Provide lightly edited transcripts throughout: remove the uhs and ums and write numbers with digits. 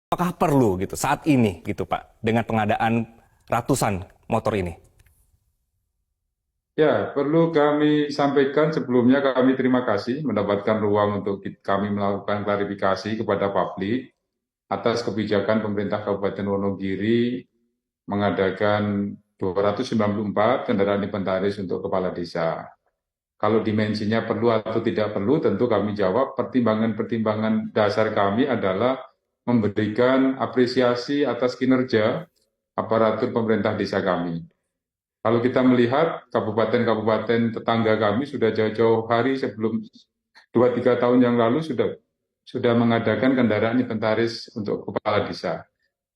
Apakah perlu gitu saat ini gitu Pak dengan pengadaan ratusan motor ini? Ya, perlu kami sampaikan sebelumnya kami terima kasih mendapatkan ruang untuk kami melakukan klarifikasi kepada publik atas kebijakan pemerintah Kabupaten Wonogiri mengadakan 294 kendaraan inventaris untuk kepala desa. Kalau dimensinya perlu atau tidak perlu, tentu kami jawab pertimbangan-pertimbangan dasar kami adalah memberikan apresiasi atas kinerja aparatur pemerintah desa kami. Kalau kita melihat kabupaten-kabupaten tetangga kami sudah jauh-jauh hari sebelum 2-3 tahun yang lalu sudah mengadakan kendaraan inventaris untuk kepala desa.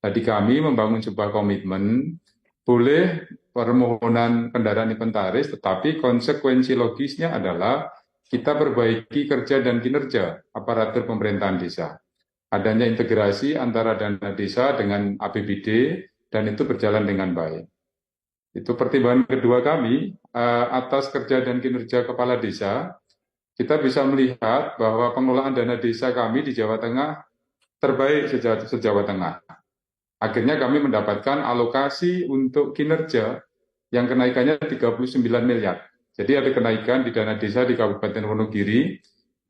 Tadi kami membangun sebuah komitmen, boleh permohonan kendaraan inventaris, tetapi konsekuensi logisnya adalah kita perbaiki kerja dan kinerja aparatur pemerintahan desa. Adanya integrasi antara dana desa dengan APBD, dan itu berjalan dengan baik. Itu pertimbangan kedua kami atas kerja dan kinerja kepala desa. Kita bisa melihat bahwa pengelolaan dana desa kami di Jawa Tengah terbaik se-Jawa Tengah. Akhirnya kami mendapatkan alokasi untuk kinerja yang kenaikannya 39 miliar. Jadi ada kenaikan di dana desa di Kabupaten Wonogiri.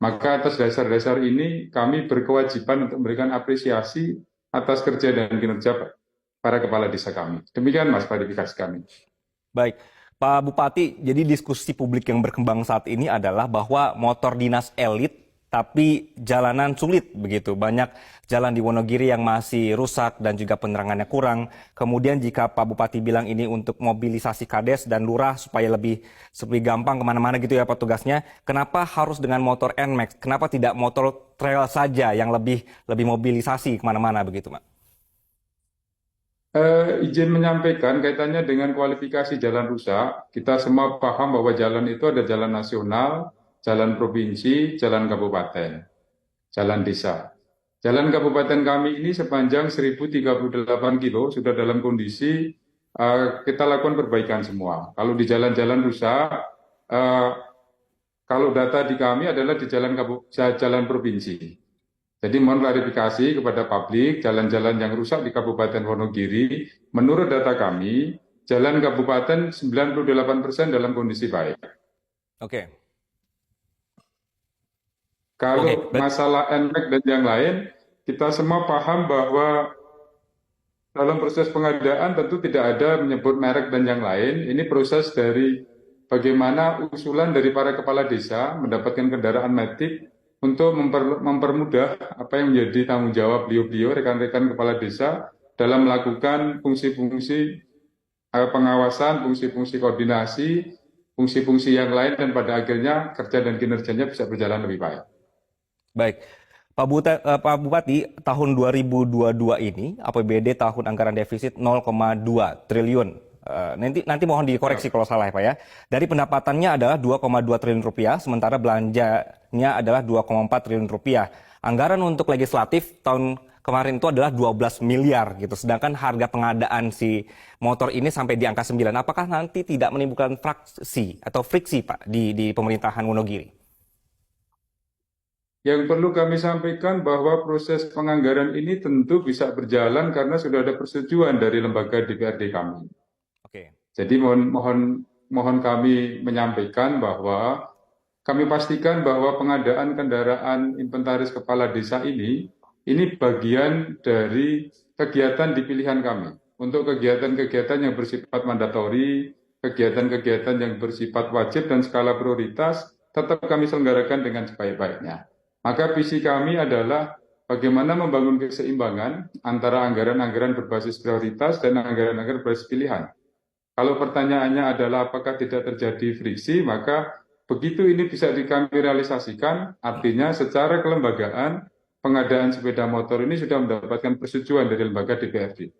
Maka atas dasar-dasar ini kami berkewajiban untuk memberikan apresiasi atas kerja dan kinerja para kepala desa kami. Demikian Mas klarifikasi kami. Baik, Pak Bupati, jadi diskusi publik yang berkembang saat ini adalah bahwa motor dinas elit tapi jalanan sulit begitu. Banyak jalan di Wonogiri yang masih rusak dan juga penerangannya kurang. Kemudian jika Pak Bupati bilang ini untuk mobilisasi Kades dan Lurah supaya lebih gampang kemana-mana gitu ya Pak tugasnya. Kenapa harus dengan motor NMAX? Kenapa tidak motor trail saja yang lebih mobilisasi kemana-mana begitu Pak? Izin menyampaikan kaitannya dengan kualifikasi jalan rusak. Kita semua paham bahwa jalan itu ada jalan nasional, jalan provinsi, jalan kabupaten, jalan desa. Jalan kabupaten kami ini sepanjang 1038 kilo sudah dalam kondisi kita lakukan perbaikan semua. Kalau di jalan-jalan rusak, eh, kalau data di kami adalah di jalan provinsi. Jadi mohon klarifikasi kepada publik, jalan-jalan yang rusak di Kabupaten Wonogiri, menurut data kami, jalan kabupaten 98% dalam kondisi baik. Oke. Kalau Oke, masalah NMAX dan yang lain, kita semua paham bahwa dalam proses pengadaan tentu tidak ada menyebut merek dan yang lain. Ini proses dari bagaimana usulan dari para kepala desa mendapatkan kendaraan metik untuk mempermudah apa yang menjadi tanggung jawab beliau-beliau, rekan-rekan kepala desa dalam melakukan fungsi-fungsi pengawasan, fungsi-fungsi koordinasi, fungsi-fungsi yang lain, dan pada akhirnya kerja dan kinerjanya bisa berjalan lebih baik. baik. Pak Bupati, tahun 2022 ini APBD tahun anggaran defisit 0,2 triliun. Nanti mohon dikoreksi Ya. kalau salah ya Pak ya. Dari pendapatannya adalah 2,2 triliun rupiah, sementara belanjanya adalah 2,4 triliun rupiah. Anggaran untuk legislatif tahun kemarin itu adalah 12 miliar gitu. Sedangkan harga pengadaan si motor ini sampai di angka 9. Apakah nanti tidak menimbulkan fraksi atau friksi Pak di pemerintahan Wonogiri? Yang perlu kami sampaikan bahwa proses penganggaran ini tentu bisa berjalan karena sudah ada persetujuan dari lembaga DPRD kami. Oke. Jadi mohon kami menyampaikan bahwa kami pastikan bahwa pengadaan kendaraan inventaris kepala desa ini bagian dari kegiatan di pilihan kami. Untuk kegiatan-kegiatan yang bersifat mandatori, kegiatan-kegiatan yang bersifat wajib dan skala prioritas, tetap kami selenggarakan dengan sebaik-baiknya. Maka visi kami adalah bagaimana membangun keseimbangan antara anggaran-anggaran berbasis prioritas dan anggaran-anggaran berbasis pilihan. Kalau pertanyaannya adalah apakah tidak terjadi friksi, maka begitu ini bisa kami realisasikan, artinya secara kelembagaan pengadaan sepeda motor ini sudah mendapatkan persetujuan dari lembaga DPRD.